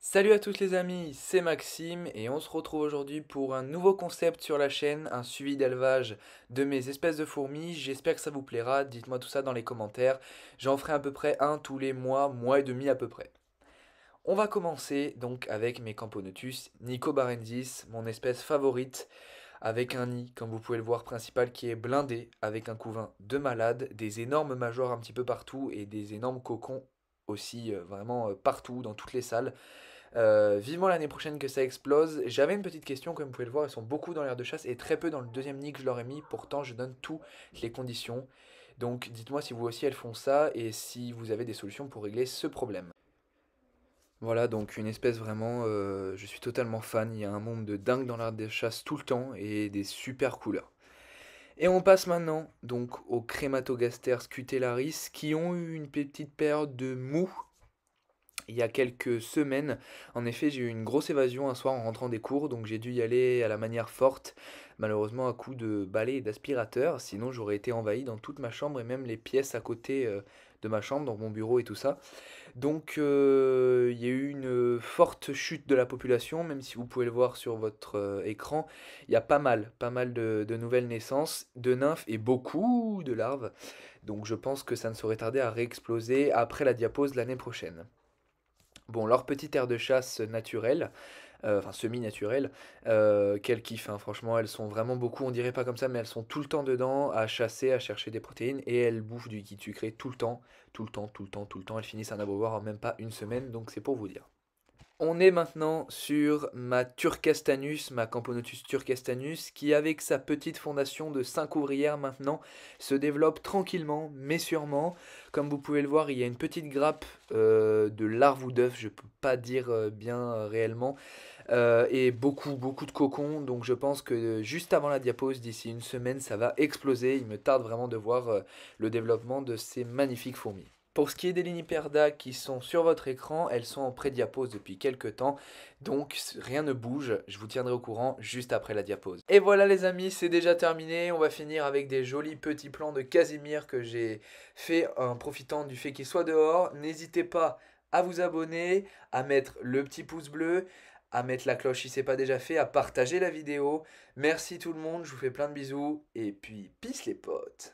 Salut à tous les amis, c'est Maxime et on se retrouve aujourd'hui pour un nouveau concept sur la chaîne, un suivi d'élevage de mes espèces de fourmis. J'espère que ça vous plaira, dites-moi tout ça dans les commentaires. J'en ferai à peu près un tous les mois, mois et demi à peu près. On va commencer donc avec mes Camponotus nicobarensis, mon espèce favorite, avec un nid, comme vous pouvez le voir, principal qui est blindé, avec un couvain de malade, des énormes majors un petit peu partout et des énormes cocons aussi vraiment partout dans toutes les salles. Vivement l'année prochaine que ça explose. J'avais une petite question, comme vous pouvez le voir, ils sont beaucoup dans l'aire de chasse et très peu dans le deuxième nid que je leur ai mis. Pourtant, je donne toutes les conditions. Donc, dites-moi si vous aussi elles font ça et si vous avez des solutions pour régler ce problème. Voilà, donc une espèce vraiment, je suis totalement fan. Il y a un monde de dingue dans l'aire de chasse tout le temps et des super couleurs. Et on passe maintenant donc aux Crématogasters cutellaris qui ont eu une petite période de mou il y a quelques semaines. En effet, j'ai eu une grosse évasion un soir en rentrant des cours, donc j'ai dû y aller à la manière forte, malheureusement à coup de balai et d'aspirateur, sinon j'aurais été envahi dans toute ma chambre et même les pièces à côté de ma chambre, dans mon bureau et tout ça. Donc il y a eu une forte chute de la population, même si vous pouvez le voir sur votre écran, il y a pas mal de nouvelles naissances, de nymphes et beaucoup de larves. Donc je pense que ça ne saurait tarder à réexploser après la diapause l'année prochaine. Bon, leur petite aire de chasse naturelle, enfin semi-naturelle, quel kiff, hein, franchement, elles sont vraiment beaucoup, on dirait pas comme ça, mais elles sont tout le temps dedans à chasser, à chercher des protéines, et elles bouffent du liquide sucré tout le temps, tout le temps, tout le temps, tout le temps. Elles finissent un abreuvoir en même pas une semaine, donc c'est pour vous dire. On est maintenant sur ma Turcastanus, ma Camponotus turcastanus, qui avec sa petite fondation de 5 ouvrières maintenant se développe tranquillement mais sûrement. Comme vous pouvez le voir, il y a une petite grappe de larves ou d'œufs, je peux pas dire bien réellement, et beaucoup de cocons. Donc je pense que juste avant la diapause, d'ici une semaine, ça va exploser. Il me tarde vraiment de voir le développement de ces magnifiques fourmis. Pour ce qui est des Liniperda qui sont sur votre écran, elles sont en pré-diapose depuis quelques temps, donc rien ne bouge, je vous tiendrai au courant juste après la diapose. Et voilà les amis, c'est déjà terminé, on va finir avec des jolis petits plans de Casimir que j'ai fait en profitant du fait qu'il soit dehors. N'hésitez pas à vous abonner, à mettre le petit pouce bleu, à mettre la cloche si ce n'est pas déjà fait, à partager la vidéo. Merci tout le monde, je vous fais plein de bisous, et puis peace les potes.